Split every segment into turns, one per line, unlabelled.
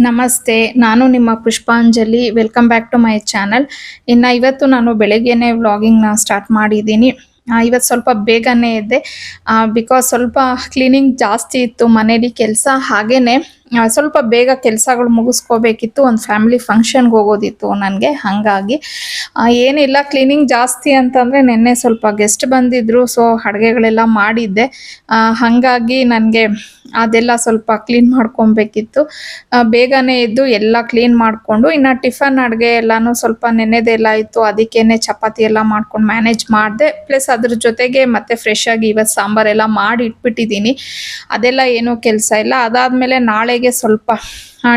ನಮಸ್ತೆ. ನಾನು ನಿಮ್ಮ Pushpanjali. Welcome back to my channel. ಇವತ್ತು ನಾನು ಬೆಳಗ್ಗೆನೆ ವ್ಲಾಗಿಂಗ್‌ನ ಸ್ಟಾರ್ಟ್ ಮಾಡಿದ್ದೀನಿ. ಇವತ್ತು ಸ್ವಲ್ಪ ಬೇಗನೆ ಎದ್ದೆ. ಬಿಕಾಸ್ ಸ್ವಲ್ಪ ಕ್ಲೀನಿಂಗ್ ಜಾಸ್ತಿ ಇತ್ತು ಮನೇಲಿ ಕೆಲಸ. ಹಾಗೇನೆ ಸ್ವಲ್ಪ ಬೇಗ ಕೆಲಸಗಳು ಮುಗಿಸ್ಕೋಬೇಕಿತ್ತು. ಒಂದು ಫ್ಯಾಮಿಲಿ ಫಂಕ್ಷನ್‌ಗೆ ಹೋಗೋದಿತ್ತು ನನಗೆ. ಹಾಗಾಗಿ ಏನಿಲ್ಲ ಕ್ಲೀನಿಂಗ್ ಜಾಸ್ತಿ ಅಂತಂದರೆ ನಿನ್ನೆ ಸ್ವಲ್ಪ ಗೆಸ್ಟ್ ಬಂದಿದ್ದರು. ಸೊ ಅಡುಗೆಗಳೆಲ್ಲ ಮಾಡಿದ್ದೆ. ಹಾಗಾಗಿ ನನಗೆ ಅದೆಲ್ಲ ಸ್ವಲ್ಪ ಕ್ಲೀನ್ ಮಾಡ್ಕೊಬೇಕಿತ್ತು. ಬೇಗನೆ ಎದ್ದು ಎಲ್ಲ ಕ್ಲೀನ್ ಮಾಡಿಕೊಂಡು ಇನ್ನು ಟಿಫನ್ ಅಡುಗೆ ಎಲ್ಲನೂ ಸ್ವಲ್ಪ ನೆನ್ನೆದೆಲ್ಲ ಇತ್ತು. ಅದಕ್ಕೇನೆ ಚಪಾತಿ ಎಲ್ಲ ಮಾಡ್ಕೊಂಡು ಮ್ಯಾನೇಜ್ ಮಾಡಿದೆ. ಪ್ಲಸ್ ಅದ್ರ ಜೊತೆಗೆ ಮತ್ತೆ ಫ್ರೆಶ್ ಆಗಿ ಇವತ್ತು ಸಾಂಬಾರೆಲ್ಲ ಮಾಡಿ ಇಟ್ಬಿಟ್ಟಿದ್ದೀನಿ. ಅದೆಲ್ಲ ಏನೂ ಕೆಲಸ ಇಲ್ಲ. ಅದಾದಮೇಲೆ ನಾಳೆಗೆ ಸ್ವಲ್ಪ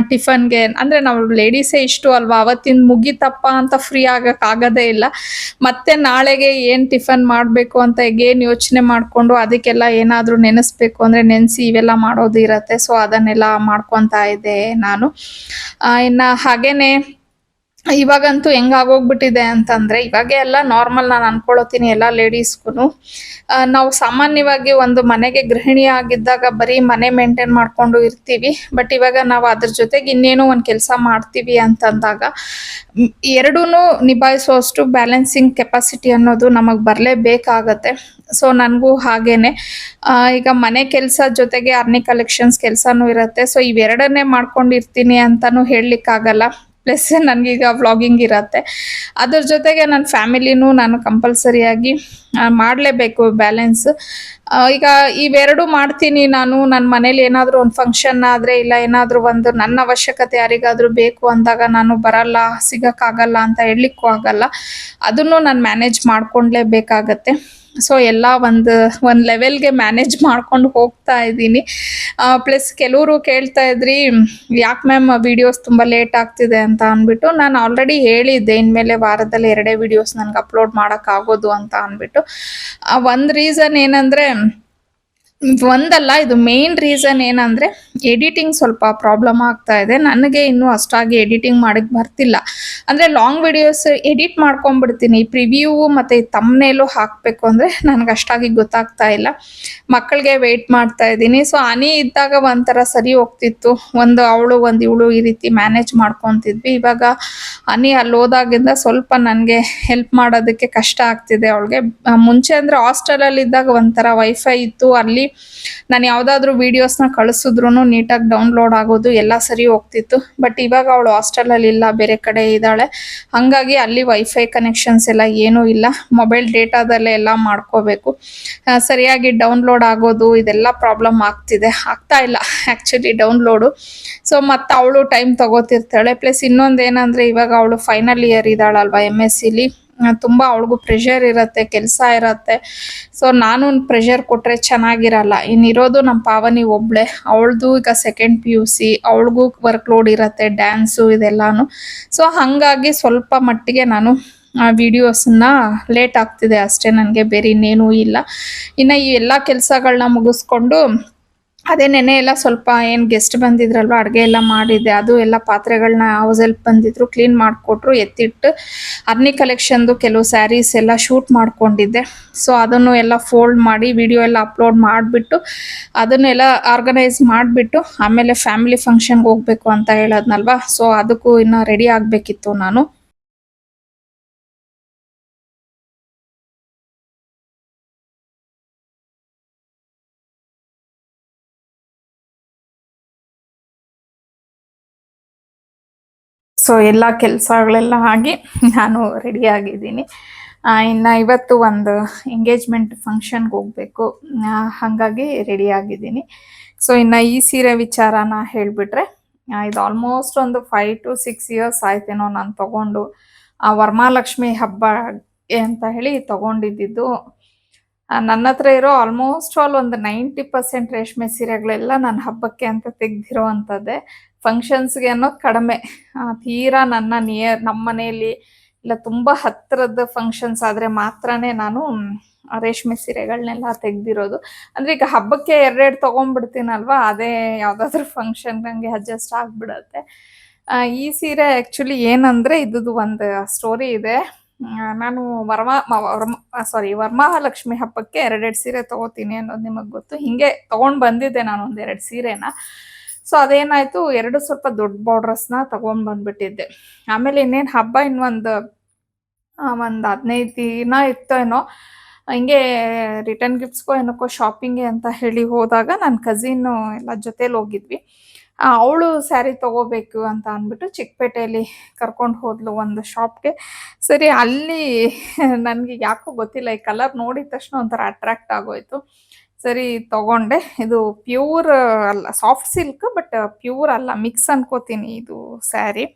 ಟಿಫನ್ಗೆ ಅಂದರೆ ನಾವು ಲೇಡೀಸೇ ಇಷ್ಟು ಅಲ್ವಾ, ಅವತ್ತಿಂದ ಮುಗೀತಪ್ಪ ಅಂತ ಫ್ರೀ ಆಗೋಕ್ಕಾಗೋದೇ ಇಲ್ಲ. ಮತ್ತೆ ನಾಳೆಗೆ ಏನು ಟಿಫನ್ ಮಾಡಬೇಕು ಅಂತ ಈಗೇನು ಯೋಚನೆ ಮಾಡಿಕೊಂಡು ಅದಕ್ಕೆಲ್ಲ ಏನಾದರೂ ನೆನೆಸ್ಬೇಕು ಅಂದರೆ ನೆನೆಸಿ ಇವೆಲ್ಲ ಮಾಡೋದು ಇರುತ್ತೆ. ಸೊ ಅದನ್ನೆಲ್ಲ ಮಾಡ್ಕೊತಾ ಇದ್ದೆ ನಾನು. ಇನ್ನು ಹಾಗೇನೆ ಇವಾಗಂತೂ ಹೆಂಗಾಗೋಗ್ಬಿಟ್ಟಿದೆ ಅಂತಂದರೆ, ಇವಾಗೆ ಎಲ್ಲ ನಾರ್ಮಲ್ ನಾನು ಅನ್ಕೊಳತೀನಿ ಎಲ್ಲ ಲೇಡೀಸ್ಗೂ. ನಾವು ಸಾಮಾನ್ಯವಾಗಿ ಒಂದು ಮನೆಗೆ ಗೃಹಿಣಿ ಆಗಿದ್ದಾಗ ಬರೀ ಮನೆ ಮೇಂಟೈನ್ ಮಾಡಿಕೊಂಡು ಇರ್ತೀವಿ. ಬಟ್ ಇವಾಗ ನಾವು ಅದ್ರ ಜೊತೆಗೆ ಇನ್ನೇನೋ ಒಂದು ಕೆಲಸ ಮಾಡ್ತೀವಿ ಅಂತಂದಾಗ ಎರಡೂ ನಿಭಾಯಿಸುವಷ್ಟು ಬ್ಯಾಲೆನ್ಸಿಂಗ್ ಕೆಪಾಸಿಟಿ ಅನ್ನೋದು ನಮಗೆ ಬರಲೇಬೇಕಾಗತ್ತೆ. ಸೊ ನನಗೂ ಹಾಗೇನೆ ಈಗ ಮನೆ ಕೆಲಸ ಜೊತೆಗೆ ಅರ್ನಿ ಕಲೆಕ್ಷನ್ಸ್ ಕೆಲಸನೂ ಇರುತ್ತೆ. ಸೊ ಇವೆರಡನ್ನೇ ಮಾಡ್ಕೊಂಡಿರ್ತೀನಿ ಅಂತಲೂ ಹೇಳಲಿಕ್ಕಾಗಲ್ಲ. ಪ್ಲಸ್ ನನಗೀಗ ವ್ಲಾಗಿಂಗ್ ಇರತ್ತೆ. ಅದ್ರ ಜೊತೆಗೆ ನನ್ನ ಫ್ಯಾಮಿಲಿನೂ ನಾನು ಕಂಪಲ್ಸರಿಯಾಗಿ ಮಾಡಲೇಬೇಕು ಬ್ಯಾಲೆನ್ಸ್. ಈಗ ಇವೆರಡು ಮಾಡ್ತೀನಿ ನಾನು. ನನ್ನ ಮನೇಲಿ ಏನಾದರೂ ಒಂದು ಫಂಕ್ಷನ್ ಆದರೆ, ಇಲ್ಲ ಏನಾದರೂ ಒಂದು ನನ್ನ ಅವಶ್ಯಕತೆ ಯಾರಿಗಾದರೂ ಬೇಕು ಅಂದಾಗ ನಾನು ಬರಲ್ಲ, ಸಿಗೋಕ್ಕಾಗಲ್ಲ ಅಂತ ಹೇಳಲಿಕ್ಕೂ ಆಗಲ್ಲ. ಅದನ್ನು ನಾನು ಮ್ಯಾನೇಜ್ ಮಾಡ್ಕೊಳ್ಲೇಬೇಕಾಗತ್ತೆ. ಸೊ ಎಲ್ಲ ಒಂದು ಲೆವೆಲ್ಗೆ ಮ್ಯಾನೇಜ್ ಮಾಡ್ಕೊಂಡು ಹೋಗ್ತಾ ಇದ್ದೀನಿ. ಪ್ಲಸ್ ಕೆಲವರು ಕೇಳ್ತಾ ಇದ್ರಿ, ಯಾಕೆ ಮ್ಯಾಮ್ ವೀಡಿಯೋಸ್ ತುಂಬ ಲೇಟ್ ಆಗ್ತಿದೆ ಅಂತ ಅಂದ್ಬಿಟ್ಟು. ನಾನು ಆಲ್ರೆಡಿ ಹೇಳಿದ್ದೆ ಇನ್ಮೇಲೆ ವಾರದಲ್ಲಿ 2 ವೀಡಿಯೋಸ್ ನನಗೆ ಅಪ್ಲೋಡ್ ಮಾಡೋಕ್ಕಾಗೋದು ಅಂತ ಅಂದ್ಬಿಟ್ಟು. ಒಂದು ರೀಸನ್ ಏನಂದರೆ, ಒಂದಲ್ಲ, ಇದು ಮೇನ್ ರೀಸನ್ ಏನಂದರೆ ಎಡಿಟಿಂಗ್ ಸ್ವಲ್ಪ ಪ್ರಾಬ್ಲಮ್ ಆಗ್ತಾ ಇದೆ. ನನಗೆ ಇನ್ನೂ ಅಷ್ಟಾಗಿ ಎಡಿಟಿಂಗ್ ಮಾಡೋಕ್ಕೆ ಬರ್ತಿಲ್ಲ. ಅಂದರೆ ಲಾಂಗ್ ವಿಡಿಯೋಸ್ ಎಡಿಟ್ ಮಾಡ್ಕೊಂಡ್ಬಿಡ್ತೀನಿ. ಪ್ರಿವ್ಯೂ ಮತ್ತು ತಮ್ನೇಲು ಹಾಕಬೇಕು ಅಂದರೆ ನನಗೆ ಅಷ್ಟಾಗಿ ಗೊತ್ತಾಗ್ತಾ ಇಲ್ಲ. ಮಕ್ಕಳಿಗೆ ವೆಯ್ಟ್ ಮಾಡ್ತಾ ಇದ್ದೀನಿ. ಸೊ ಹನಿ ಇದ್ದಾಗ ಒಂಥರ ಸರಿ ಹೋಗ್ತಿತ್ತು. ಒಂದು ಅವಳು ಒಂದು ಇವಳು ಈ ರೀತಿ ಮ್ಯಾನೇಜ್ ಮಾಡ್ಕೊತಿದ್ವಿ. ಇವಾಗ ಹನಿ ಅಲ್ಲಿ ಹೋದಾಗಿಂದ ಸ್ವಲ್ಪ ನನಗೆ ಹೆಲ್ಪ್ ಮಾಡೋದಕ್ಕೆ ಕಷ್ಟ ಆಗ್ತಿದೆ ಅವಳಿಗೆ. ಮುಂಚೆ ಅಂದರೆ ಹಾಸ್ಟೆಲಲ್ಲಿ ಇದ್ದಾಗ ಒಂಥರ ವೈಫೈ ಇತ್ತು. ಅಲ್ಲಿ ನಾನು ಯಾವುದಾದ್ರೂ ವೀಡಿಯೋಸ್ನ ಕಳಿಸಿದ್ರು ನೀಟಾಗಿ ಡೌನ್ಲೋಡ್ ಆಗೋದು ಎಲ್ಲ ಸರಿ ಹೋಗ್ತಿತ್ತು. ಬಟ್ ಇವಾಗ ಅವಳು ಹಾಸ್ಟೆಲಲ್ಲಿ ಇಲ್ಲ, ಬೇರೆ ಕಡೆ ಇದ್ದಾಳೆ. ಹಾಗಾಗಿ ಅಲ್ಲಿ ವೈಫೈ ಕನೆಕ್ಷನ್ಸ್ ಎಲ್ಲ ಏನೂ ಇಲ್ಲ. ಮೊಬೈಲ್ ಡೇಟಾದಲ್ಲೇ ಎಲ್ಲ ಮಾಡ್ಕೋಬೇಕು. ಸರಿಯಾಗಿ ಡೌನ್ಲೋಡ್ ಆಗೋದು ಇದೆಲ್ಲ ಪ್ರಾಬ್ಲಮ್ ಆಗ್ತಾ ಇಲ್ಲ ಆ್ಯಕ್ಚುಲಿ ಡೌನ್ಲೋಡು. ಸೊ ಮತ್ತು ಅವಳು ಟೈಮ್ ತಗೋತಿರ್ತಾಳೆ. ಪ್ಲಸ್ ಇನ್ನೊಂದು ಏನಂದರೆ, ಇವಾಗ ಅವಳು ಫೈನಲ್ ಇಯರ್ ಇದ್ದಾಳಲ್ವ MScಲಿ. ತುಂಬ ಅವಳಿಗೂ ಪ್ರೆಷರ್ ಇರುತ್ತೆ, ಕೆಲಸ ಇರುತ್ತೆ. ಸೊ ನಾನು ಪ್ರೆಷರ್ ಕೊಟ್ಟರೆ ಚೆನ್ನಾಗಿರಲ್ಲ. ಇನ್ನಿರೋದು ನಮ್ಮ ಪಾವನಿ ಒಬ್ಬಳೆ. ಅವಳದು ಈಗ ಸೆಕೆಂಡ್ PUC, ಅವಳಿಗೂ ವರ್ಕ್ ಲೋಡ್ ಇರುತ್ತೆ, ಡ್ಯಾನ್ಸು ಇದೆಲ್ಲನೂ. ಸೊ ಹಾಗಾಗಿ ಸ್ವಲ್ಪ ಮಟ್ಟಿಗೆ ನಾನು ವೀಡಿಯೋಸನ್ನ ಲೇಟ್ ಆಗ್ತಿದೆ ಅಷ್ಟೇ, ನನಗೆ ಬೇರೆ ಇನ್ನೇನೂ ಇಲ್ಲ. ಇನ್ನು ಈ ಎಲ್ಲ ಕೆಲಸಗಳನ್ನ ಮುಗಿಸ್ಕೊಂಡು ಅದೇ ನೆನೆ ಎಲ್ಲ ಸ್ವಲ್ಪ ಏನು ಗೆಸ್ಟ್ ಬಂದಿದ್ರಲ್ವ, ಅಡುಗೆ ಎಲ್ಲ ಮಾಡಿದ್ದೆ. ಅದು ಎಲ್ಲ ಪಾತ್ರೆಗಳನ್ನ ಹೌಸ್ ಹೆಲ್ಪ್ ಬಂದಿದ್ರು, ಕ್ಲೀನ್ ಮಾಡಿಕೊಟ್ರು, ಎತ್ತಿಟ್ಟು ಅರ್ನಿ ಕಲೆಕ್ಷನ್ದು ಕೆಲವು ಸ್ಯಾರೀಸ್ ಎಲ್ಲ ಶೂಟ್ ಮಾಡ್ಕೊಂಡಿದ್ದೆ. ಸೊ ಅದನ್ನು ಎಲ್ಲ ಫೋಲ್ಡ್ ಮಾಡಿ ವಿಡಿಯೋ ಎಲ್ಲ ಅಪ್ಲೋಡ್ ಮಾಡಿಬಿಟ್ಟು ಅದನ್ನೆಲ್ಲ ಆರ್ಗನೈಸ್ ಮಾಡಿಬಿಟ್ಟು ಆಮೇಲೆ ಫ್ಯಾಮಿಲಿ ಫಂಕ್ಷನ್ಗೆ ಹೋಗಬೇಕು ಅಂತ ಹೇಳೋದ್ನಲ್ವ. ಸೊ ಅದಕ್ಕೂ ಇನ್ನು ರೆಡಿ ಆಗಬೇಕಿತ್ತು ನಾನು. ಸೊ ಎಲ್ಲ ಕೆಲಸಗಳೆಲ್ಲ ಆಗಿ ನಾನು ರೆಡಿಯಾಗಿದ್ದೀನಿ. ಇನ್ನು ಇವತ್ತು ಒಂದು ಎಂಗೇಜ್ಮೆಂಟ್ ಫಂಕ್ಷನ್ಗೆ ಹೋಗಬೇಕು. ಹಾಗಾಗಿ ರೆಡಿಯಾಗಿದ್ದೀನಿ. ಸೊ ಇನ್ನು ಈ ಸೀರೆ ವಿಚಾರನ ಹೇಳಿಬಿಟ್ರೆ, ಇದು ಆಲ್ಮೋಸ್ಟ್ ಒಂದು 5 to 6 ಇಯರ್ಸ್ ಆಯ್ತೇನೋ ನಾನು ತೊಗೊಂಡು. ವರಮಹಾಲಕ್ಷ್ಮಿ ಹಬ್ಬ ಅಂತ ಹೇಳಿ ತೊಗೊಂಡಿದ್ದು. ನನ್ನ ಹತ್ರ ಇರೋ ಆಲ್ಮೋಸ್ಟ್ ಆಲ್ ಒಂದು 90% ರೇಷ್ಮೆ ಸೀರೆಗಳೆಲ್ಲ ನಾನು ಹಬ್ಬಕ್ಕೆ ಅಂತ ತೆಗೆದಿರೋ ಅಂಥದ್ದೇ. ಫಂಕ್ಷನ್ಸ್ಗೆ ಅನ್ನೋದು ಕಡಿಮೆ. ತೀರಾ ನಮ್ಮ ಮನೆಯಲ್ಲಿ ಇಲ್ಲ ತುಂಬ ಹತ್ತಿರದ ಫಂಕ್ಷನ್ಸ್ ಆದರೆ ಮಾತ್ರನೇ ನಾನು ರೇಷ್ಮೆ ಸೀರೆಗಳನ್ನೆಲ್ಲ ತೆಗೆದಿರೋದು. ಅಂದರೆ ಈಗ ಹಬ್ಬಕ್ಕೆ 2 ತೊಗೊಂಡ್ಬಿಡ್ತೀನಲ್ವ, ಅದೇ ಯಾವುದಾದ್ರೂ ಫಂಕ್ಷನ್ ನನಗೆ ಅಡ್ಜಸ್ಟ್ ಆಗಿಬಿಡತ್ತೆ. ಈ ಸೀರೆ ಆ್ಯಕ್ಚುಲಿ ಏನಂದರೆ, ಇದ್ದು ಒಂದು ಸ್ಟೋರಿ ಇದೆ. ನಾನು ವರಮಹಾಲಕ್ಷ್ಮಿ ಹಬ್ಬಕ್ಕೆ 2 ಸೀರೆ ತೊಗೋತೀನಿ ಅನ್ನೋದು ನಿಮಗೆ ಗೊತ್ತು. ಹೀಗೆ ತೊಗೊಂಡು ಬಂದಿದ್ದೆ ನಾನು ಒಂದು 2 ಸೀರೆನ. ಸೊ ಅದೇನಾಯಿತು, 2 ಸ್ವಲ್ಪ ದೊಡ್ಡ ಬಾರ್ಡ್ರಸ್ನ ತೊಗೊಂಡು ಬಂದ್ಬಿಟ್ಟಿದ್ದೆ. ಆಮೇಲೆ ಇನ್ನೇನು ಹಬ್ಬ ಇನ್ನೊಂದು 15 ದಿನ ಇತ್ತೋ ಏನೋ, ಹಿಂಗೆ ರಿಟರ್ನ್ ಗಿಫ್ಟ್ಸ್‌ಗೋ ಏನಕ್ಕೋ ಶಾಪಿಂಗ್ಗೆ ಅಂತ ಹೇಳಿ ಹೋದಾಗ ನನ್ನ ಕಸಿನ್ನು ಎಲ್ಲ ಜೊತೆಲಿ ಹೋಗಿದ್ವಿ. ಅವಳು ಸ್ಯಾರಿ ತಗೋಬೇಕು ಅಂತ ಅಂದ್ಬಿಟ್ಟು ಚಿಕ್ಕಪೇಟೆಯಲ್ಲಿ ಕರ್ಕೊಂಡು ಹೋದ್ಲು ಒಂದು ಶಾಪ್‌ಗೆ. ಸರಿ ಅಲ್ಲಿ ನನಗೆ ಯಾಕೋ ಗೊತ್ತಿಲ್ಲ, ಈ ಕಲರ್ ನೋಡಿದ ತಕ್ಷಣ ಒಂಥರ ಅಟ್ರಾಕ್ಟ್ ಆಗೋಯ್ತು. ಸರಿ ತಗೊಂಡೆ. ಇದು ಪ್ಯೂರ್ ಅಲ್ಲ, ಸಾಫ್ಟ್ ಸಿಲ್ಕ್ ಬಟ್ ಪ್ಯೂರ್ ಅಲ್ಲ, ಮಿಕ್ಸ್ ಅನ್ಕೋತೀನಿ ಇದು ಸ್ಯಾರಿ.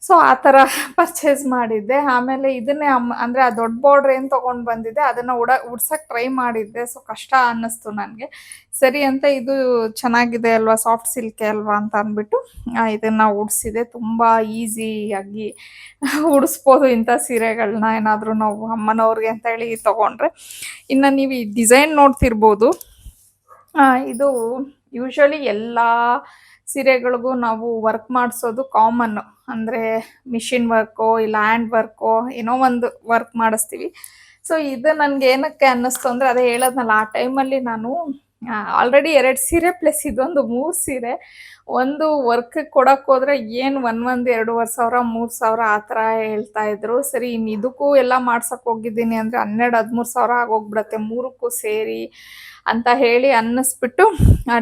ಸೊ ಆ ಥರ ಪರ್ಚೇಸ್ ಮಾಡಿದ್ದೆ. ಆಮೇಲೆ ಇದನ್ನೇ ಅಂದರೆ ಆ ದೊಡ್ಡ ಬಾರ್ಡ್ರ್ ಏನು ತೊಗೊಂಡು ಬಂದಿದ್ದೆ ಅದನ್ನು ಉಡ್ಸಕ್ಕೆ ಟ್ರೈ ಮಾಡಿದ್ದೆ. ಸೊ ಕಷ್ಟ ಅನ್ನಿಸ್ತು ನನಗೆ. ಸರಿ ಅಂತ ಇದು ಚೆನ್ನಾಗಿದೆ ಅಲ್ವಾ, ಸಾಫ್ಟ್ ಸಿಲ್ಕೆ ಅಲ್ವಾ ಅಂತ ಅಂದ್ಬಿಟ್ಟು ಇದನ್ನು ಉಡಿಸಿದೆ. ತುಂಬ ಈಸಿಯಾಗಿ ಉಡಿಸ್ಬೋದು ಇಂಥ ಸೀರೆಗಳನ್ನ, ಏನಾದರೂ ನಾವು ಅಮ್ಮನವ್ರಿಗೆ ಅಂತ ಹೇಳಿ ತೊಗೊಂಡ್ರೆ. ಇನ್ನು ನೀವು ಈ ಡಿಸೈನ್ ನೋಡ್ತಿರ್ಬೋದು. ಇದು ಯೂಶ್ವಲಿ ಎಲ್ಲ ಸೀರೆಗಳಿಗೂ ನಾವು ವರ್ಕ್ ಮಾಡಿಸೋದು ಕಾಮನ್ನು. ಅಂದರೆ ಮಿಷಿನ್ ವರ್ಕೋ ಇಲ್ಲ ಹ್ಯಾಂಡ್ ವರ್ಕೋ ಏನೋ ಒಂದು ವರ್ಕ್ ಮಾಡಿಸ್ತೀವಿ. ಸೊ ಇದು ನನಗೆ ಏನಕ್ಕೆ ಅನ್ನಿಸ್ತು ಅಂದರೆ, ಅದೇ ಹೇಳೋದ್ನಲ್ಲ, ಆ ಟೈಮಲ್ಲಿ ನಾನು ಆಲ್ರೆಡಿ 2 ಸೀರೆ ಪ್ಲಸ್ ಇದೊಂದು 3 ಸೀರೆ ಒಂದು ವರ್ಕಿಗೆ ಕೊಡೋಕೆ ಹೋದರೆ ಏನು 2,500 3,000 ಆ ಥರ ಹೇಳ್ತಾಯಿದ್ರು. ಸರಿ ಇನ್ನು ಇದಕ್ಕೂ ಎಲ್ಲ ಮಾಡ್ಸೋಕೆ ಹೋಗಿದ್ದೀನಿ ಅಂದರೆ 12,000 13,000 ಆಗೋಗ್ಬಿಡತ್ತೆ 3ಕ್ಕೂ ಸೇರಿ ಅಂತ ಹೇಳಿ ಅನ್ನಿಸ್ಬಿಟ್ಟು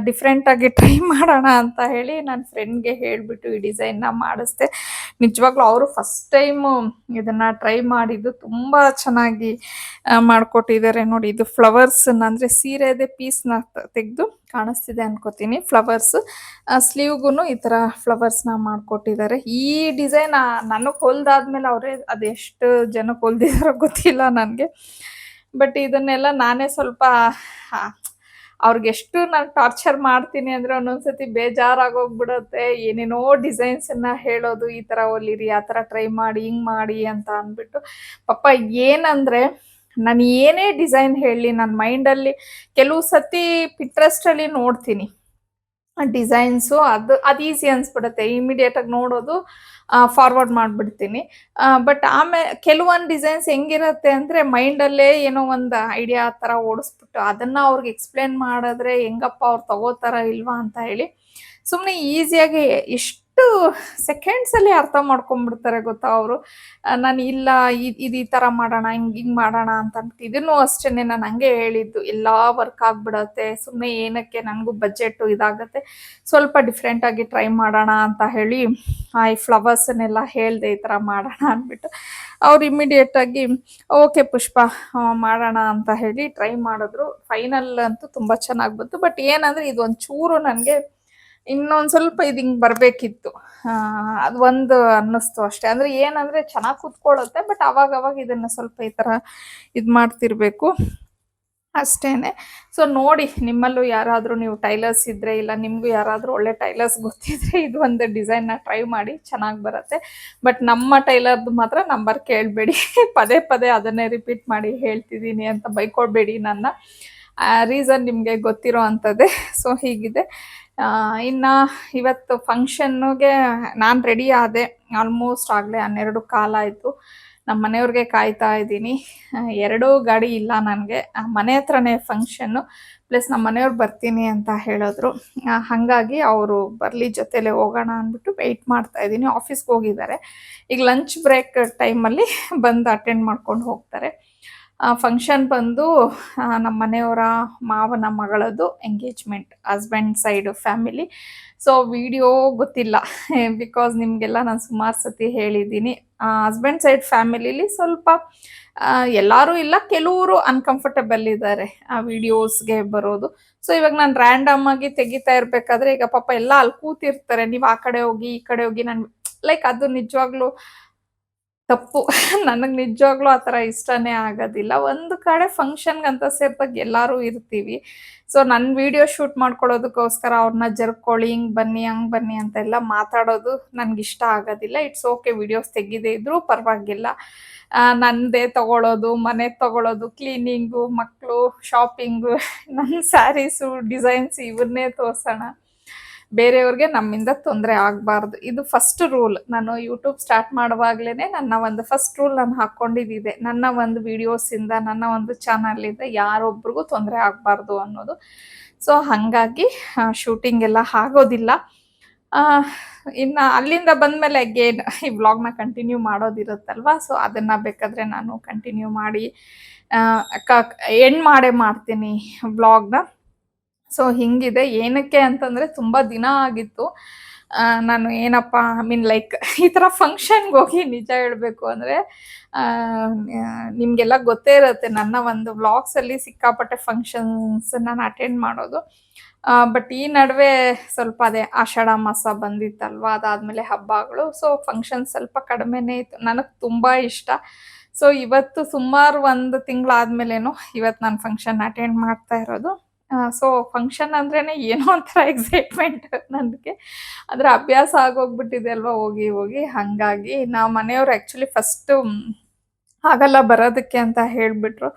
ಡಿಫ್ರೆಂಟಾಗಿ ಟ್ರೈ ಮಾಡೋಣ ಅಂತ ಹೇಳಿ ನನ್ನ ಫ್ರೆಂಡ್ಗೆ ಹೇಳಿಬಿಟ್ಟು ಈ ಡಿಸೈನ್ನ ಮಾಡಿಸ್ದೆ. ನಿಜವಾಗ್ಲೂ ಅವರು ಫಸ್ಟ್ ಟೈಮು ಇದನ್ನು ಟ್ರೈ ಮಾಡಿದ್ದು ತುಂಬ ಚೆನ್ನಾಗಿ ಮಾಡಿಕೊಟ್ಟಿದ್ದಾರೆ. ನೋಡಿ, ಇದು ಫ್ಲವರ್ಸನ್ನ ಅಂದರೆ ಸೀರೆದೇ ಪೀಸ್ನ ತೆಗೆದು ಕಾಣಿಸ್ತಿದೆ ಅನ್ಕೋತೀನಿ, ಫ್ಲವರ್ಸ್ ಸ್ಲೀವ್ಗೂ ಈ ಥರ ಫ್ಲವರ್ಸ್ನ ಮಾಡಿಕೊಟ್ಟಿದ್ದಾರೆ. ಈ ಡಿಸೈನ್ ನನಗೆ ಹೊಲ್ದಾದ್ಮೇಲೆ ಅವರೇ ಅದೆಷ್ಟು ಜನಕ್ಕೆ ಹೊಲ್ದಿದಾರೋ ಗೊತ್ತಿಲ್ಲ ನನಗೆ. ಬಟ್ ಇದನ್ನೆಲ್ಲ ನಾನೇ ಸ್ವಲ್ಪ ಅವ್ರಿಗೆಷ್ಟು ನಾನು ಟಾರ್ಚರ್ ಮಾಡ್ತೀನಿ ಅಂದರೆ ಒಂದೊಂದ್ಸತಿ ಬೇಜಾರಾಗೋಗ್ಬಿಡುತ್ತೆ. ಏನೇನೋ ಡಿಸೈನ್ಸನ್ನು ಹೇಳೋದು, ಈ ಥರ ಹೊಲಿರಿ, ಆ ಥರ ಟ್ರೈ ಮಾಡಿ, ಹಿಂಗೆ ಮಾಡಿ ಅಂತ ಅಂದ್ಬಿಟ್ಟು. ಪಾಪ ಏನಂದರೆ, ನಾನು ಏನೇ ಡಿಸೈನ್ ಹೇಳಲಿ ನನ್ನ ಮೈಂಡಲ್ಲಿ ಕೆಲವು ಸತಿ ಪಿಂಟ್ರೆಸ್ಟಲ್ಲಿ ನೋಡ್ತೀನಿ ಡಿಸೈನ್ಸು, ಅದು ಈಸಿ ಅನಿಸ್ಬಿಡುತ್ತೆ, ಇಮಿಡಿಯೇಟಾಗಿ ನೋಡೋದು, ಫಾರ್ವರ್ಡ್ ಮಾಡಿಬಿಡ್ತೀನಿ. ಬಟ್ ಆಮೇಲೆ ಕೆಲವೊಂದು ಡಿಸೈನ್ಸ್ ಹೆಂಗಿರುತ್ತೆ ಅಂದರೆ, ಮೈಂಡಲ್ಲೇ ಏನೋ ಒಂದು ಐಡಿಯಾ ಆ ಥರ ಓಡಿಸ್ಬಿಟ್ಟು ಅದನ್ನು ಅವ್ರಿಗೆ ಎಕ್ಸ್ಪ್ಲೇನ್ ಮಾಡಿದ್ರೆ ಹೆಂಗಪ್ಪ ಅವ್ರು ತಗೋತಾರ ಇಲ್ವಾ ಅಂತ ಹೇಳಿ ಸುಮ್ಮನೆ ಈಸಿಯಾಗಿ ಎಷ್ಟು ಸೆಕೆಂಡ್ಸಲ್ಲಿ ಅರ್ಥ ಮಾಡ್ಕೊಂಡ್ಬಿಡ್ತಾರೆ ಗೊತ್ತಾ ಅವರು. ನಾನು ಇಲ್ಲ ಇದು ಈ ಥರ ಮಾಡೋಣ, ಹಿಂಗೆ ಮಾಡೋಣ ಅಂತ ಅಂದ್ಬಿಟ್ಟು ಇದನ್ನು ಅಷ್ಟೇ ನಾನು ಹಂಗೆ ಹೇಳಿದ್ದು, ಎಲ್ಲ ವರ್ಕ್ ಆಗಿಬಿಡತ್ತೆ, ಸುಮ್ಮನೆ ಏನಕ್ಕೆ, ನನಗೂ ಬಜೆಟು ಇದಾಗುತ್ತೆ, ಸ್ವಲ್ಪ ಡಿಫ್ರೆಂಟಾಗಿ ಟ್ರೈ ಮಾಡೋಣ ಅಂತ ಹೇಳಿ ಈ ಫ್ಲವರ್ಸನ್ನೆಲ್ಲ ಹೇಳಿದೆ, ಈ ಥರ ಮಾಡೋಣ ಅಂದ್ಬಿಟ್ಟು. ಅವ್ರು ಇಮಿಡಿಯೇಟಾಗಿ ಓಕೆ ಪುಷ್ಪ ಮಾಡೋಣ ಅಂತ ಹೇಳಿ ಟ್ರೈ ಮಾಡಿದ್ರು. ಫೈನಲ್ ಅಂತೂ ತುಂಬ ಚೆನ್ನಾಗಿ ಬಂತು. ಬಟ್ ಏನಂದರೆ ಇದೊಂದು ಚೂರು ನನಗೆ ಇನ್ನೊಂದು ಸ್ವಲ್ಪ ಇದು ಹಿಂಗೆ ಬರಬೇಕಿತ್ತು, ಅದು ಒಂದು ಅನ್ನಿಸ್ತು ಅಷ್ಟೇ. ಅಂದರೆ ಏನಂದರೆ ಚೆನ್ನಾಗಿ ಕೂತ್ಕೊಳ್ಳುತ್ತೆ, ಬಟ್ ಅವಾಗವಾಗ ಇದನ್ನು ಸ್ವಲ್ಪ ಈ ಥರ ಇದು ಮಾಡ್ತಿರ್ಬೇಕು ಅಷ್ಟೇ. ಸೊ ನೋಡಿ, ನಿಮ್ಮಲ್ಲೂ ಯಾರಾದರೂ ನೀವು ಟೈಲರ್ಸ್ ಇದ್ದರೆ, ಇಲ್ಲ ನಿಮಗೂ ಯಾರಾದರೂ ಒಳ್ಳೆ ಟೈಲರ್ಸ್ ಗೊತ್ತಿದ್ರೆ ಇದು ಒಂದು ಡಿಸೈನ್ನ ಟ್ರೈ ಮಾಡಿ, ಚೆನ್ನಾಗಿ ಬರುತ್ತೆ. ಬಟ್ ನಮ್ಮ ಟೈಲರ್ದು ಮಾತ್ರ ನಂಬರ್ ಕೇಳಬೇಡಿ, ಪದೇ ಪದೇ ಅದನ್ನೇ ರಿಪೀಟ್ ಮಾಡಿ ಹೇಳ್ತಿದ್ದೀನಿ ಅಂತ ಬೈಕೊಡ್ಬೇಡಿ ನನ್ನ. ರೀಸನ್ ನಿಮಗೆ ಗೊತ್ತಿರೋ ಅಂಥದ್ದೇ. ಸೊ ಹೀಗಿದೆ. ಇನ್ನು ಇವತ್ತು ಫಂಕ್ಷನ್ಗೆ ನಾನು ರೆಡಿ ಆದೆ. ಆಲ್ಮೋಸ್ಟ್ ಆಗಲೇ 12 ಕಾಲ ಆಯಿತು. ನಮ್ಮ ಮನೆಯವ್ರಿಗೆ ಕಾಯ್ತಾ ಇದ್ದೀನಿ. 2 ಗಾಡಿ ಇಲ್ಲ ನನಗೆ, ಮನೆ ಹತ್ರನೇ ಫಂಕ್ಷನ್ನು, ಪ್ಲಸ್ ನಮ್ಮ ಮನೆಯವ್ರು ಬರ್ತೀನಿ ಅಂತ ಹೇಳಿದ್ರು. ಹಾಗಾಗಿ ಅವರು ಬರಲಿ, ಜೊತೆಲೇ ಹೋಗೋಣ ಅಂದ್ಬಿಟ್ಟು ವೆಯ್ಟ್ ಮಾಡ್ತಾ ಇದ್ದೀನಿ. ಆಫೀಸ್ಗೆ ಹೋಗಿದ್ದಾರೆ, ಈಗ ಲಂಚ್ ಬ್ರೇಕ್ ಟೈಮಲ್ಲಿ ಬಂದು ಅಟೆಂಡ್ ಮಾಡ್ಕೊಂಡು ಹೋಗ್ತಾರೆ. ಫಂಕ್ಷನ್ ಬಂದು ನಮ್ಮ ಮನೆಯವರ ಮಾವನ ಮಗಳದ್ದು engagement, husband side family. So video ಗೊತ್ತಿಲ್ಲ, ಬಿಕಾಸ್ ನಿಮಗೆಲ್ಲ ನಾನು ಸುಮಾರು ಸತಿ ಹೇಳಿದ್ದೀನಿ. ಹಸ್ಬೆಂಡ್ ಸೈಡ್ ಫ್ಯಾಮಿಲಿಲಿ ಸ್ವಲ್ಪ ಎಲ್ಲರೂ ಇಲ್ಲ, ಕೆಲವರು ಅನ್ಕಂಫರ್ಟಬಲ್ ಇದ್ದಾರೆ ಆ ವಿಡಿಯೋಸ್ಗೆ ಬರೋದು. ಸೊ ಇವಾಗ ನಾನು ರ್ಯಾಂಡಮ್ ಆಗಿ ತೆಗಿತಾ ಇರಬೇಕಾದ್ರೆ, ಈಗ ಪಾಪ ಎಲ್ಲ ಅಲ್ಲಿ ಕೂತಿರ್ತಾರೆ, ನೀವು ಆ ಕಡೆ ಹೋಗಿ ಈ ಕಡೆ ಹೋಗಿ, ನಾನು ಲೈಕ್ ಅದು ನಿಜವಾಗ್ಲೂ ತಪ್ಪು. ನನಗೆ ನಿಜವಾಗ್ಲೂ ಆ ಥರ ಇಷ್ಟನೇ ಆಗೋದಿಲ್ಲ. ಒಂದು ಕಡೆ ಫಂಕ್ಷನ್ಗಂತ ಸೇರಿದಾಗ ಎಲ್ಲರೂ ಇರ್ತೀವಿ. ಸೊ ನನ್ನ ವೀಡಿಯೋ ಶೂಟ್ ಮಾಡ್ಕೊಳ್ಳೋದಕ್ಕೋಸ್ಕರ ಅವ್ರನ್ನ ಜರ್ಕೊಳ್ಳಿ, ಹಿಂಗೆ ಬನ್ನಿ ಹಂಗೆ ಬನ್ನಿ ಅಂತೆಲ್ಲ ಮಾತಾಡೋದು ನನಗಿಷ್ಟ ಆಗೋದಿಲ್ಲ. ಇಟ್ಸ್ ಓಕೆ, ವೀಡಿಯೋಸ್ ತೆಗೆದೇ ಇದ್ರೂ ಪರವಾಗಿಲ್ಲ. ನನ್ನದೇ ತೊಗೊಳೋದು, ಮನೆ ತೊಗೊಳೋದು, ಕ್ಲೀನಿಂಗು, ಮಕ್ಕಳು, ಶಾಪಿಂಗು, ನನ್ನ ಸ್ಯಾರೀಸು, ಡಿಸೈನ್ಸ್ ಇವನ್ನೇ ತೋರಿಸೋಣ, ಬೇರೆಯವ್ರಿಗೆ ನಮ್ಮಿಂದ ತೊಂದರೆ ಆಗಬಾರ್ದು. ಇದು ಫಸ್ಟ್ ರೂಲ್. ನಾನು ಯೂಟ್ಯೂಬ್ ಸ್ಟಾರ್ಟ್ ಮಾಡುವಾಗಲೇ ನನ್ನ ಒಂದು ಫಸ್ಟ್ ರೂಲ್ ನಾನು ಹಾಕ್ಕೊಂಡಿದ್ದಿದೆ, ನನ್ನ ಒಂದು ವೀಡಿಯೋಸಿಂದ, ನನ್ನ ಒಂದು ಚಾನಲಿಂದ ಯಾರೊಬ್ರಿಗೂ ತೊಂದರೆ ಆಗಬಾರ್ದು ಅನ್ನೋದು. ಸೊ ಹಾಗಾಗಿ ಶೂಟಿಂಗ್ ಎಲ್ಲ ಆಗೋದಿಲ್ಲ. ಇನ್ನು ಅಲ್ಲಿಂದ ಬಂದಮೇಲೆ ಅಗೇನ್ ಈ ವ್ಲಾಗ್ನ ಕಂಟಿನ್ಯೂ ಮಾಡೋದಿರುತ್ತಲ್ವ, ಸೊ ಅದನ್ನು ಬೇಕಾದರೆ ನಾನು ಕಂಟಿನ್ಯೂ ಮಾಡಿ ಎಂಡ್ ಮಾಡೇ ಮಾಡ್ತೀನಿ ವ್ಲಾಗ್ನ. ಸೊ ಹಿಂಗಿದೆ. ಏನಕ್ಕೆ ಅಂತಂದರೆ ತುಂಬ ದಿನ ಆಗಿತ್ತು ನಾನು ಏನಪ್ಪ ಐ ಮೀನ್ ಲೈಕ್ ಈ ಥರ ಫಂಕ್ಷನ್ಗೆ ಹೋಗಿ ನಿಜ ಹೇಳಬೇಕು ಅಂದರೆ ನಿಮಗೆಲ್ಲ ಗೊತ್ತೇ ಇರುತ್ತೆ ನನ್ನ ಒಂದು ವ್ಲಾಗ್ಸಲ್ಲಿ ಸಿಕ್ಕಾಪಟ್ಟೆ ಫಂಕ್ಷನ್ಸ್ ನಾನು ಅಟೆಂಡ್ ಮಾಡೋದು. ಬಟ್ ಈ ನಡುವೆ ಸ್ವಲ್ಪ ಅದೇ ಆಷಾಢ ಮಾಸ ಬಂದಿತ್ತಲ್ವ, ಅದಾದಮೇಲೆ ಹಬ್ಬಗಳು, ಸೊ ಫಂಕ್ಷನ್ಸ್ ಸ್ವಲ್ಪ ಕಡಿಮೆನೇ ಇತ್ತು. ನನಗೆ ತುಂಬ ಇಷ್ಟ. ಸೊ ಇವತ್ತು ಸುಮಾರು 1 ತಿಂಗಳಾದ್ಮೇಲೇನೋ ಇವತ್ತು ನಾನು ಫಂಕ್ಷನ್ ಅಟೆಂಡ್ ಮಾಡ್ತಾ ಇರೋದು. ಸೊ ಫಂಕ್ಷನ್ ಅಂದ್ರೇನೆ ಏನೋ ಒಂಥರ ಎಕ್ಸೈಟ್ಮೆಂಟ್ ನನಗೆ. ಅದರ ಅಭ್ಯಾಸ ಆಗೋಗ್ಬಿಟ್ಟಿದೆ ಅಲ್ವಾ ಹೋಗಿ ಹೋಗಿ. ಹಾಗಾಗಿ ನಾವು ಮನೆಯವರು ಆ್ಯಕ್ಚುಲಿ ಫಸ್ಟು ಆಗಲ್ಲ ಬರೋದಕ್ಕೆ ಅಂತ ಹೇಳಿಬಿಟ್ರು.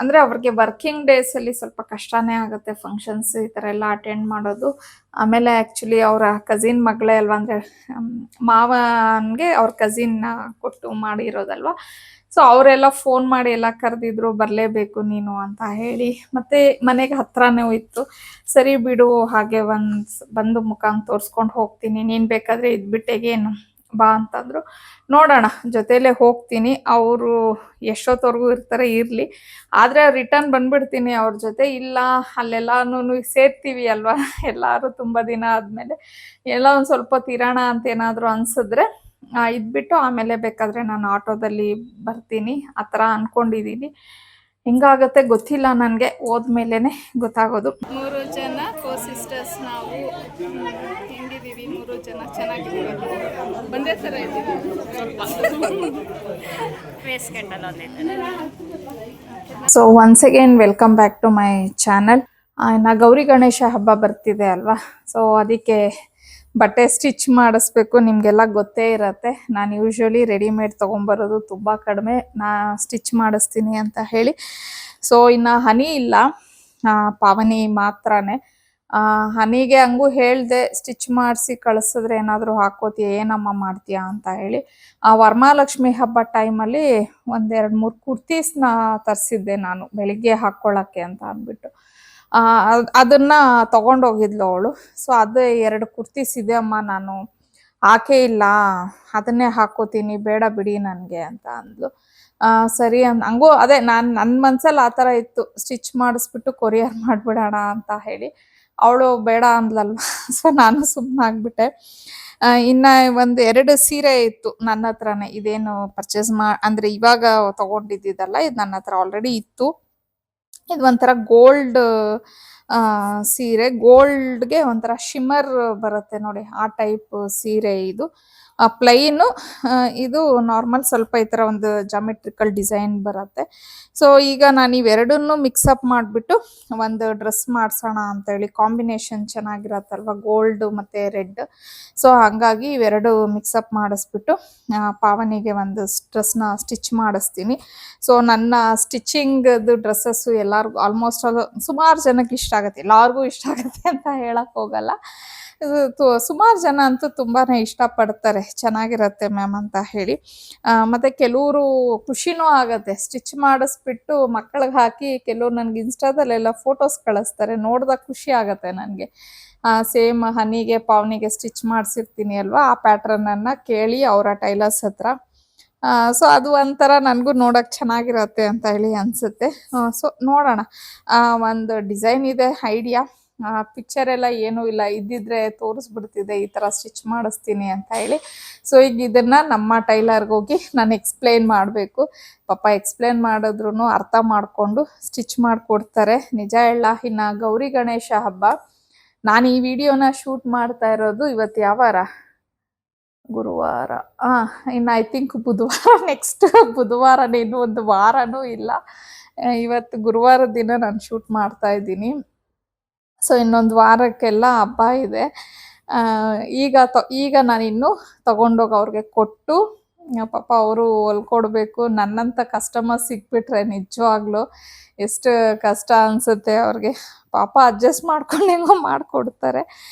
ಅಂದರೆ ಅವ್ರಿಗೆ ವರ್ಕಿಂಗ್ ಡೇಸಲ್ಲಿ ಸ್ವಲ್ಪ ಕಷ್ಟನೇ ಆಗುತ್ತೆ ಫಂಕ್ಷನ್ಸ್ ಈ ಥರ ಎಲ್ಲ ಅಟೆಂಡ್ ಮಾಡೋದು. ಆಮೇಲೆ ಆ್ಯಕ್ಚುಲಿ ಅವರ ಕಸಿನ್ ಮಗಳೇ ಅಲ್ವಾ, ಅಂದರೆ ಮಾವನಿಗೆ ಅವ್ರ ಕಸಿನ್ನ ಕೊಟ್ಟು ಮಾಡಿರೋದಲ್ವ. ಸೊ ಅವರೆಲ್ಲ ಫೋನ್ ಮಾಡಿ ಎಲ್ಲ ಕರೆದಿದ್ರು, ಬರಲೇಬೇಕು ನೀನು ಅಂತ ಹೇಳಿ. ಮತ್ತು ಮನೆಗೆ ಹತ್ರನೇ ಇತ್ತು. ಸರಿ ಬಿಡು, ಹಾಗೆ ಬಂದು ಮುಖ ತೋರಿಸ್ಕೊಂಡು ಹೋಗ್ತೀನಿ, ನೀನು ಬೇಕಾದರೆ ಇದ್ಬಿಟ್ಟೆಗೇನು ಬಾ ಅಂತಂದರು. ನೋಡೋಣ, ಜೊತೆಲೇ ಹೋಗ್ತೀನಿ. ಅವರು ಎಷ್ಟೊತ್ತವರೆಗೂ ಇರ್ತಾರೆ ಇರಲಿ, ಆದರೆ ರಿಟರ್ನ್ ಬಂದುಬಿಡ್ತೀನಿ ಅವ್ರ ಜೊತೆ. ಇಲ್ಲ ಅಲ್ಲೆಲ್ಲನೂ ಸೇರ್ತೀವಿ ಅಲ್ವಾ ಎಲ್ಲರೂ ತುಂಬ ದಿನ ಆದಮೇಲೆ, ಎಲ್ಲ ಒಂದು ಸ್ವಲ್ಪ ತಿರೋಣ ಅಂತ ಏನಾದರೂ ಅನಿಸಿದ್ರೆ ಇದ್ಬಿಟ್ಟು ಆಮೇಲೆ ಬೇಕಾದರೆ ನಾನು ಆಟೋದಲ್ಲಿ ಬರ್ತೀನಿ, ಆ ಥರ ಅಂದ್ಕೊಂಡಿದ್ದೀನಿ. ಹೆಂಗಾಗತ್ತೆ ಗೊತ್ತಿಲ್ಲ, ನನಗೆ ಹೋದ್ಮೇಲೆ ಗೊತ್ತಾಗೋದು. 3 ಜನ ಸಿಸ್ಟರ್ಸ್ ನಾವು ಹೆಂಗಿದ್ದೀವಿ, 3 ಜನ ಚೆನ್ನಾಗಿದ್ದೀವಿ, ಒಂದೇ ಥರ ಇದ್ದೀವಿ. So once again welcome back to my channel. ಇನ್ನು ಗೌರಿ ಗಣೇಶ ಹಬ್ಬ ಬರ್ತಿದೆ ಅಲ್ವಾ, ಸೊ ಅದಕ್ಕೆ ಬಟ್ಟೆ ಸ್ಟಿಚ್ ಮಾಡಿಸ್ಬೇಕು. ನಿಮಗೆಲ್ಲ ಗೊತ್ತೇ ಇರತ್ತೆ, ನಾನು ಯೂಶ್ವಲಿ ರೆಡಿಮೇಡ್ ತೊಗೊಂಬರೋದು ತುಂಬ ಕಡಿಮೆ, ನಾ ಸ್ಟಿಚ್ ಮಾಡಿಸ್ತೀನಿ ಅಂತ ಹೇಳಿ. ಸೊ ಇನ್ನು ಹನಿ ಇಲ್ಲ, ಪಾವನಿ ಮಾತ್ರನೇ. ಹನಿಗೆ ಹಂಗೂ ಹೇಳಿದೆ, ಸ್ಟಿಚ್ ಮಾಡಿಸಿ ಕಳಿಸಿದ್ರೆ ಏನಾದರೂ ಹಾಕೋತೀಯ, ಏನಮ್ಮ ಮಾಡ್ತೀಯಾ ಅಂತ ಹೇಳಿ. ವರಮಹಾಲಕ್ಷ್ಮಿ ಹಬ್ಬ ಟೈಮಲ್ಲಿ 1-2-3 ಕುರ್ತೀಸ್ನ ತರಿಸಿದ್ದೆ ನಾನು ಬೆಳಿಗ್ಗೆ ಹಾಕ್ಕೊಳ್ಳೋಕ್ಕೆ ಅಂತ ಅಂದ್ಬಿಟ್ಟು. ಅದನ್ನು ತೊಗೊಂಡೋಗಿದ್ಲು ಅವಳು. ಸೊ ಅದು 2 ಕುರ್ತೀಸ್ ಇದೆ ಅಮ್ಮ, ನಾನು ಹಾಕೇ ಇಲ್ಲ, ಅದನ್ನೇ ಹಾಕೋತೀನಿ, ಬೇಡ ಬಿಡಿ ನನಗೆ ಅಂತ ಅಂದ್ಲು. ಸರಿ ಹಂಗೂ ಅದೇ ನನ್ನ ಮನಸ್ಸಲ್ಲಿ ಆ ಥರ ಇತ್ತು, ಸ್ಟಿಚ್ ಮಾಡಿಸ್ಬಿಟ್ಟು ಕೊರಿಯರ್ ಮಾಡಿಬಿಡೋಣ ಅಂತ ಹೇಳಿ. ಅವಳು ಬೇಡ ಅಂದ್ಲಲ್ವ, ಸೊ ನಾನು ಸುಮ್ಮನಾಗ್ಬಿಟ್ಟೆ. ಇನ್ನು 1-2 ಸೀರೆ ಇತ್ತು ನನ್ನ ಹತ್ರನೇ, ಇದೇನು ಪರ್ಚೇಸ್ ಅಂದರೆ ಇವಾಗ ತೊಗೊಂಡಿದ್ದಲ್ಲ, ಇದು ನನ್ನ ಹತ್ರ ಆಲ್ರೆಡಿ ಇತ್ತು. ಇದು ಒಂಥರ ಗೋಲ್ಡ್ ಸೀರೆ, ಗೋಲ್ಡ್ಗೆ ಒಂಥರ ಶಿಮ್ಮರ್ ಬರುತ್ತೆ ನೋಡಿ, ಆ ಟೈಪ್ ಸೀರೆ ಇದು. ಪ್ಲೈನು, ಇದು ನಾರ್ಮಲ್ ಸ್ವಲ್ಪ ಈ ಥರ ಒಂದು ಜಾಮೆಟ್ರಿಕಲ್ ಡಿಸೈನ್ ಬರುತ್ತೆ. ಸೊ ಈಗ ನಾನು ಇವೆರಡನ್ನೂ ಮಿಕ್ಸಪ್ ಮಾಡಿಬಿಟ್ಟು ಒಂದು ಡ್ರೆಸ್ ಮಾಡಿಸೋಣ ಅಂತೇಳಿ, ಕಾಂಬಿನೇಷನ್ ಚೆನ್ನಾಗಿರತ್ತಲ್ವ ಗೋಲ್ಡ್ ಮತ್ತು ರೆಡ್. ಸೊ ಹಾಗಾಗಿ ಇವೆರಡು ಮಿಕ್ಸಪ್ ಮಾಡಿಸ್ಬಿಟ್ಟು ಪಾವನಿಗೆ ಒಂದು ಡ್ರೆಸ್ನ ಸ್ಟಿಚ್ ಮಾಡಿಸ್ತೀನಿ. ಸೊ ನನ್ನ ಸ್ಟಿಚಿಂಗ್ದು ಡ್ರೆಸ್ಸಸ್ಸು ಎಲ್ಲರಿಗೂ ಆಲ್ಮೋಸ್ಟ್ ಅದು ಸುಮಾರು ಜನಕ್ಕೆ ಇಷ್ಟ ಆಗುತ್ತೆ, ಎಲ್ಲರಿಗೂ ಇಷ್ಟ ಆಗುತ್ತೆ ಅಂತ ಹೇಳಕ್ಕೆ ಹೋಗಲ್ಲ. ಸುಮಾರು ಜನ ಅಂತೂ ತುಂಬಾ ಇಷ್ಟಪಡ್ತಾರೆ, ಚೆನ್ನಾಗಿರತ್ತೆ ಮ್ಯಾಮ್ ಅಂತ ಹೇಳಿ. ಮತ್ತು ಕೆಲವರು ಖುಷಿನೂ ಆಗುತ್ತೆ, ಸ್ಟಿಚ್ ಮಾಡಿಸ್ಬಿಟ್ಟು ಮಕ್ಕಳಿಗೆ ಹಾಕಿ ಕೆಲವ್ರು ನನಗೆ ಇನ್ಸ್ಟಾದಲ್ಲೆಲ್ಲ ಫೋಟೋಸ್ ಕಳಿಸ್ತಾರೆ, ನೋಡಿದಾಗ ಖುಷಿ ಆಗುತ್ತೆ ನನಗೆ. ಸೇಮ್ ಹನಿಗೆ ಪಾವನಿಗೆ ಸ್ಟಿಚ್ ಮಾಡಿಸಿರ್ತೀನಿ ಅಲ್ವಾ, ಆ ಪ್ಯಾಟ್ರನನ್ನು ಕೇಳಿ ಅವರ ಟೈಲರ್ಸ್ ಹತ್ರ. ಸೊ ಅದು ಒಂಥರ ನನಗೂ ನೋಡೋಕೆ ಚೆನ್ನಾಗಿರತ್ತೆ ಅಂತ ಹೇಳಿ ಅನಿಸುತ್ತೆ. ಸೊ ನೋಡೋಣ, ಒಂದು ಡಿಸೈನ್ ಇದೆ ಐಡಿಯಾ, ಪಿಕ್ಚರ್ ಎಲ್ಲ ಏನೂ ಇಲ್ಲ, ಇದ್ದಿದ್ರೆ ತೋರಿಸ್ಬಿಡ್ತಿದ್ದೆ ಈ ಥರ ಸ್ಟಿಚ್ ಮಾಡಿಸ್ತೀನಿ ಅಂತ ಹೇಳಿ. ಸೊ ಈಗ ಇದನ್ನು ನಮ್ಮ ಟೈಲರ್ಗೆ ಹೋಗಿ ನಾನು ಎಕ್ಸ್ಪ್ಲೇನ್ ಮಾಡಬೇಕು. ಪಾಪ ಎಕ್ಸ್ಪ್ಲೇನ್ ಮಾಡಿದ್ರು ಅರ್ಥ ಮಾಡಿಕೊಂಡು ಸ್ಟಿಚ್ ಮಾಡಿಕೊಡ್ತಾರೆ. ನಿಜ ಹೇಳ, ಇನ್ನು ಗೌರಿ ಗಣೇಶ ಹಬ್ಬ ನಾನು ಈ ವಿಡಿಯೋನ ಶೂಟ್ ಮಾಡ್ತಾ ಇರೋದು ಇವತ್ತು ಯಾವ ವಾರ, ಗುರುವಾರ. ಇನ್ನು ಐ ಥಿಂಕ್ ಬುಧವಾರ, ನೆಕ್ಸ್ಟ್ ಬುಧವಾರನೇ, ಇನ್ನೂ ಒಂದು ವಾರನೂ ಇಲ್ಲ. ಇವತ್ತು ಗುರುವಾರ ದಿನ ನಾನು ಶೂಟ್ ಮಾಡ್ತಾ ಇದ್ದೀನಿ. ಸೊ ಇನ್ನೊಂದು ವಾರಕ್ಕೆಲ್ಲ ಹಬ್ಬ ಇದೆ. ಈಗ ನಾನು ಇನ್ನೂ ತೊಗೊಂಡೋಗಿ ಅವ್ರಿಗೆ ಕೊಟ್ಟು ಪಾಪ ಅವರು ಹೊಲ್ಕೊಡ್ಬೇಕು. ನನ್ನಂಥ ಕಸ್ಟಮರ್ ಸಿಕ್ಬಿಟ್ರೆ ನಿಜವಾಗ್ಲೂ ಎಷ್ಟು ಕಷ್ಟ ಅನ್ಸುತ್ತೆ ಅವ್ರಿಗೆ. ಪಾಪ ಅಡ್ಜಸ್ಟ್ ಮಾಡ್ಕೊಂಡು ಹೆಂಗೋ ಮಾಡಿಕೊಡ್ತಾರೆ.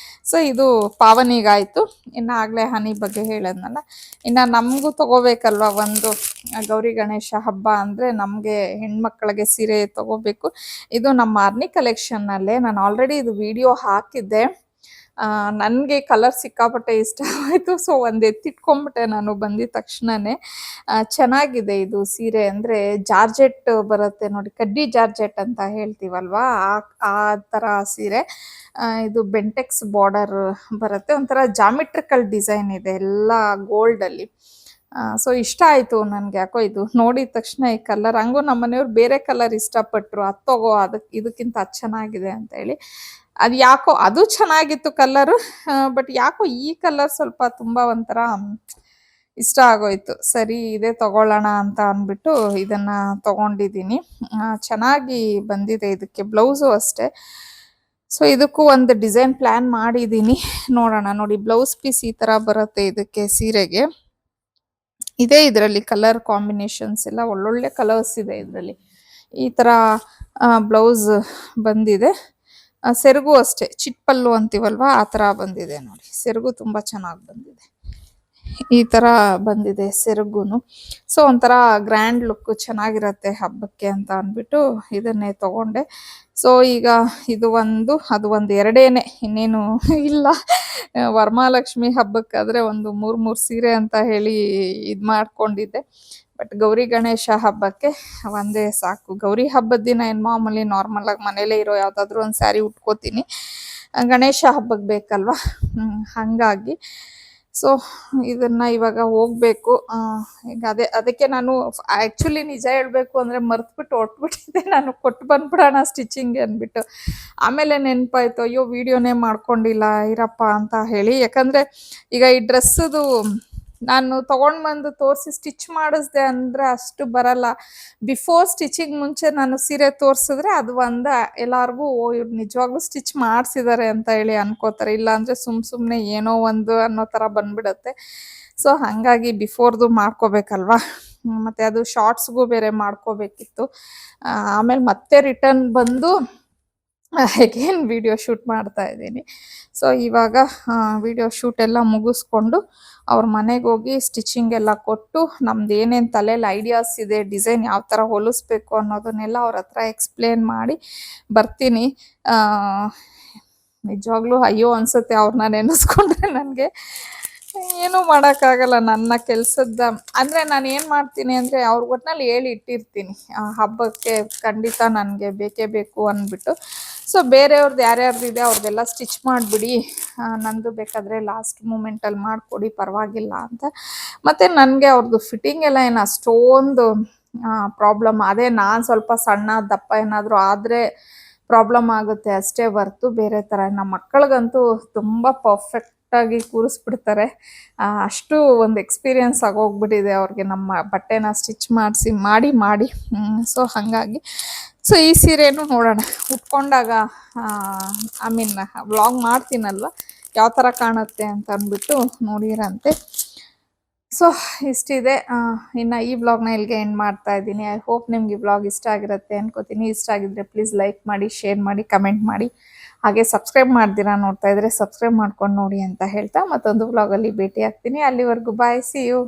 ಸೊ ಇದು ಪಾವನಿಗಾಯಿತು. ಇನ್ನು ಆಗಲೇ ಹನಿ ಬಗ್ಗೆ ಹೇಳಿದ್ನಲ್ಲ. ಇನ್ನು ನಮಗೂ ತಗೋಬೇಕಲ್ವ ಒಂದು ಗೌರಿ ಗಣೇಶ ಹಬ್ಬ ಅಂದರೆ ನಮಗೆ ಹೆಣ್ಮಕ್ಳಿಗೆ ಸೀರೆ ತಗೋಬೇಕು. ಇದು ನಮ್ಮ ಆರ್ನಿ ಕಲೆಕ್ಷನ್ನಲ್ಲೇ ನಾನು ಆಲ್ರೆಡಿ ಇದು ವಿಡಿಯೋ ಹಾಕಿದ್ದೆ. ನನಗೆ ಕಲರ್ ಸಿಕ್ಕಾಪಟ್ಟೆ ಇಷ್ಟ ಆಯಿತು. ಸೊ ಒಂದು ಎತ್ತಿಟ್ಕೊಂಡ್ಬಿಟ್ಟೆ ನಾನು ಬಂದಿದ ತಕ್ಷಣನೇ. ಚೆನ್ನಾಗಿದೆ ಇದು ಸೀರೆ. ಅಂದರೆ ಜಾರ್ಜೆಟ್ ಬರುತ್ತೆ ನೋಡಿ, ಕಡ್ಡಿ ಜಾರ್ಜೆಟ್ ಅಂತ ಹೇಳ್ತೀವಲ್ವಾ, ಆ ಥರ ಸೀರೆ. ಇದು ಬೆಂಟೆಕ್ಸ್ ಬಾರ್ಡರ್ ಬರುತ್ತೆ. ಒಂಥರ ಜಾಮಿಟ್ರಿಕಲ್ ಡಿಸೈನ್ ಇದೆ ಎಲ್ಲ ಗೋಲ್ಡಲ್ಲಿ. ಸೊ ಇಷ್ಟ ಆಯಿತು ನನಗೆ. ಯಾಕೋ ಇದು ನೋಡಿದ ತಕ್ಷಣ ಈ ಕಲರ್, ಹಂಗೂ ನಮ್ಮ ಮನೆಯವ್ರು ಬೇರೆ ಕಲರ್ ಇಷ್ಟಪಟ್ಟರು. ಅದು ತಗೋ, ಇದಕ್ಕಿಂತ ಅದು ಚೆನ್ನಾಗಿದೆ ಅಂತೇಳಿ. ಅದು ಯಾಕೋ ಅದು ಚೆನ್ನಾಗಿತ್ತು ಕಲರು. ಬಟ್ ಯಾಕೋ ಈ ಕಲರ್ ಸ್ವಲ್ಪ ತುಂಬ ಒಂಥರ ಇಷ್ಟ ಆಗೋಯ್ತು. ಸರಿ ಇದೇ ತಗೊಳ್ಳೋಣ ಅಂತ ಅಂದ್ಬಿಟ್ಟು ಇದನ್ನು ತಗೊಂಡಿದ್ದೀನಿ. ಚೆನ್ನಾಗಿ ಬಂದಿದೆ. ಇದಕ್ಕೆ ಬ್ಲೌಸು ಅಷ್ಟೇ. ಸೊ ಇದಕ್ಕೂ ಒಂದು ಡಿಸೈನ್ ಪ್ಲ್ಯಾನ್ ಮಾಡಿದ್ದೀನಿ, ನೋಡೋಣ. ನೋಡಿ, ಬ್ಲೌಸ್ ಪೀಸ್ ಈ ಥರ ಬರುತ್ತೆ ಇದಕ್ಕೆ ಸೀರೆಗೆ. ಇದೇ ಇದರಲ್ಲಿ ಕಲರ್ ಕಾಂಬಿನೇಷನ್ಸ್ ಎಲ್ಲ ಒಳ್ಳೊಳ್ಳೆ ಕಲರ್ಸ್ ಇದೆ ಇದರಲ್ಲಿ. ಈ ಥರ ಬ್ಲೌಸ್ ಬಂದಿದೆ. ಸೆರಗು ಅಷ್ಟೇ, ಚಿಟ್ಪಲ್ಲು ಅಂತೀವಲ್ವಾ, ಆ ಥರ ಬಂದಿದೆ ನೋಡಿ. ಸೆರಗು ತುಂಬ ಚೆನ್ನಾಗಿ ಬಂದಿದೆ. ಈ ಥರ ಬಂದಿದೆ ಸೆರಗುನು. ಸೊ ಒಂಥರ ಗ್ರ್ಯಾಂಡ್ ಲುಕ್ ಚೆನ್ನಾಗಿರತ್ತೆ ಹಬ್ಬಕ್ಕೆ ಅಂತ ಅಂದ್ಬಿಟ್ಟು ಇದನ್ನೇ ತಗೊಂಡೆ. ಸೊ ಈಗ ಇದು ಒಂದು, ಅದು ಒಂದು ಎರಡೇನೆ, ಇನ್ನೇನು ಇಲ್ಲ. ವರಮಹಾಲಕ್ಷ್ಮಿ ಹಬ್ಬಕ್ಕಾದರೆ ಒಂದು 3 ಸೀರೆ ಅಂತ ಹೇಳಿ ಇದು ಮಾಡ್ಕೊಂಡಿದ್ದೆ. ಬಟ್ ಗೌರಿ ಗಣೇಶ ಹಬ್ಬಕ್ಕೆ ಒಂದೇ ಸಾಕು. ಗೌರಿ ಹಬ್ಬದ ದಿನ ಏನು ಮಾಮೂಲಿ ನಾರ್ಮಲಾಗಿ ಮನೇಲೇ ಇರೋ ಯಾವುದಾದ್ರೂ ಒಂದು ಸ್ಯಾರಿ ಉಟ್ಕೋತೀನಿ. ಗಣೇಶ ಹಬ್ಬಕ್ಕೆ ಬೇಕಲ್ವ, ಹಾಗಾಗಿ ಸೊ ಇದನ್ನು ಇವಾಗ ಹೋಗಬೇಕು. ಈಗ ಅದಕ್ಕೆ ನಾನು ಆ್ಯಕ್ಚುಲಿ ನಿಜ ಹೇಳಬೇಕು ಅಂದರೆ ಮರ್ತ್ಬಿಟ್ಟು ಹೊರಟ್ಬಿಟ್ಟಿದ್ದೆ. ನಾನು ಕೊಟ್ಟು ಬಂದ್ಬಿಡೋಣ ಸ್ಟಿಚಿಂಗ್ಗೆ ಅಂದ್ಬಿಟ್ಟು. ಆಮೇಲೆ ನೆನಪಾಯ್ತು, ಅಯ್ಯೋ ವಿಡಿಯೋನೇ ಮಾಡ್ಕೊಂಡಿಲ್ಲ ಇರಪ್ಪ ಅಂತ ಹೇಳಿ. ಯಾಕಂದರೆ ಈಗ ಈ ಡ್ರೆಸ್ಸದು ನಾನು ತೊಗೊಂಡು ಬಂದು ತೋರಿಸಿ ಸ್ಟಿಚ್ ಮಾಡಿಸ್ದೆ ಅಂದರೆ ಅಷ್ಟು ಬರಲ್ಲ. ಬಿಫೋರ್ ಸ್ಟಿಚಿಂಗ್ ಮುಂಚೆ ನಾನು ಸೀರೆ ತೋರಿಸಿದ್ರೆ ಅದು ಒಂದು ಎಲ್ಲರಿಗೂ ಇವ್ರು ನಿಜವಾಗ್ಲೂ ಸ್ಟಿಚ್ ಮಾಡಿಸಿದ್ದಾರೆ ಅಂತ ಹೇಳಿ ಅನ್ಕೋತಾರೆ. ಇಲ್ಲಾಂದರೆ ಸುಮ್ಮನೆ ಏನೋ ಒಂದು ಅನ್ನೋ ಥರ ಬಂದ್ಬಿಡುತ್ತೆ. ಸೊ ಹಾಗಾಗಿ ಬಿಫೋರ್ದು ಮಾಡ್ಕೋಬೇಕಲ್ವಾ. ಮತ್ತು ಅದು ಶಾರ್ಟ್ಸ್ಗೂ ಬೇರೆ ಮಾಡ್ಕೋಬೇಕಿತ್ತು. ಆಮೇಲೆ ಮತ್ತೆ ರಿಟರ್ನ್ ಬಂದು ಅಗೇನ್ ವಿಡಿಯೋ ಶೂಟ್ ಮಾಡ್ತಾ ಇದ್ದೀನಿ. ಸೊ ಇವಾಗ ವಿಡಿಯೋ ಶೂಟ್ ಎಲ್ಲ ಮುಗಿಸ್ಕೊಂಡು ಅವ್ರ ಮನೆಗೆ ಹೋಗಿ ಸ್ಟಿಚಿಂಗ್ ಎಲ್ಲ ಕೊಟ್ಟು, ನಮ್ದು ಏನೇನು ತಲೆಯಲ್ಲಿ ಐಡಿಯಾಸ್ ಇದೆ, ಡಿಸೈನ್ ಯಾವ ಥರ ಹೊಲಿಸ್ಬೇಕು ಅನ್ನೋದನ್ನೆಲ್ಲ ಅವ್ರ ಹತ್ರ ಎಕ್ಸ್ಪ್ಲೇನ್ ಮಾಡಿ ಬರ್ತೀನಿ. ನಿಜವಾಗ್ಲೂ ಅಯ್ಯೋ ಅನಿಸುತ್ತೆ ಅವ್ರನ್ನ ನೆನೆಸ್ಕೊಂಡ್ರೆ. ನನಗೆ ಏನೂ ಮಾಡೋಕ್ಕಾಗಲ್ಲ ನನ್ನ ಕೆಲಸದ. ಅಂದರೆ ನಾನು ಏನು ಮಾಡ್ತೀನಿ ಅಂದರೆ ಅವ್ರ ಒಟ್ಟಿನಲ್ಲಿ ಹೇಳಿ ಇಟ್ಟಿರ್ತೀನಿ, ಹಬ್ಬಕ್ಕೆ ಖಂಡಿತ ನನಗೆ ಬೇಕೇ ಬೇಕು ಅಂದ್ಬಿಟ್ಟು. ಸೊ ಬೇರೆಯವ್ರದ್ದು ಯಾರ್ಯಾರ್ದಿದೆ ಅವ್ರದ್ದೆಲ್ಲ ಸ್ಟಿಚ್ ಮಾಡಿಬಿಡಿ, ನಂದು ಬೇಕಾದರೆ ಲಾಸ್ಟ್ ಮೂಮೆಂಟಲ್ಲಿ ಮಾಡಿಕೊಡಿ ಪರವಾಗಿಲ್ಲ ಅಂತ. ಮತ್ತು ನನಗೆ ಅವ್ರದ್ದು ಫಿಟ್ಟಿಂಗ್ ಎಲ್ಲ ಏನು ಅಷ್ಟೊಂದು ಪ್ರಾಬ್ಲಮ್. ಅದೇ ನಾನು ಸ್ವಲ್ಪ ಸಣ್ಣ ದಪ್ಪ ಏನಾದರೂ ಆದರೆ ಪ್ರಾಬ್ಲಮ್ ಆಗುತ್ತೆ ಅಷ್ಟೇ ಹೊರ್ತು ಬೇರೆ ಥರ. ನಮ್ಮ ಮಕ್ಕಳಿಗಂತೂ ತುಂಬ ಪರ್ಫೆಕ್ಟಾಗಿ ಕೂರಿಸ್ಬಿಡ್ತಾರೆ. ಅಷ್ಟು ಒಂದು ಎಕ್ಸ್ಪೀರಿಯನ್ಸ್ ಆಗೋಗ್ಬಿಟ್ಟಿದೆ ಅವ್ರಿಗೆ ನಮ್ಮ ಬಟ್ಟೆನ ಸ್ಟಿಚ್ ಮಾಡಿ. ಸೊ ಹಾಗಾಗಿ ಸೊ ಈ ಸೀರೆನೂ ನೋಡೋಣ ಉಟ್ಕೊಂಡಾಗ, ಐ ಮೀನ್ ವ್ಲಾಗ್ ಮಾಡ್ತೀನಲ್ವ, ಯಾವ ಥರ ಕಾಣುತ್ತೆ ಅಂತ ಅಂದ್ಬಿಟ್ಟು ನೋಡಿರಂತೆ. ಸೊ ಇಷ್ಟಿದೆ. ಇನ್ನು ಈ ವ್ಲಾಗ್ನ ಇಲ್ಲಿಗೆ ಎಂಡ್ ಮಾಡ್ತಾ ಇದ್ದೀನಿ. ಐ ಹೋಪ್ ನಿಮ್ಗೆ ಈ ವ್ಲಾಗ್ ಇಷ್ಟ ಆಗಿರುತ್ತೆ ಅನ್ಕೋತೀನಿ. ಇಷ್ಟ ಆಗಿದ್ರೆ ಪ್ಲೀಸ್ ಲೈಕ್ ಮಾಡಿ, ಶೇರ್ ಮಾಡಿ, ಕಮೆಂಟ್ ಮಾಡಿ. ಹಾಗೆ ಸಬ್ಸ್ಕ್ರೈಬ್ ಮಾಡ್ದಿರಾ ನೋಡ್ತಾ ಇದ್ರೆ ಸಬ್ಸ್ಕ್ರೈಬ್ ಮಾಡ್ಕೊಂಡು ನೋಡಿ ಅಂತ ಹೇಳ್ತಾ ಮತ್ತೊಂದು ವ್ಲಾಗಲ್ಲಿ ಭೇಟಿ ಆಗ್ತೀನಿ. ಅಲ್ಲಿವರೆಗೂ ಬಾಯ್, ಸಿ ಯು.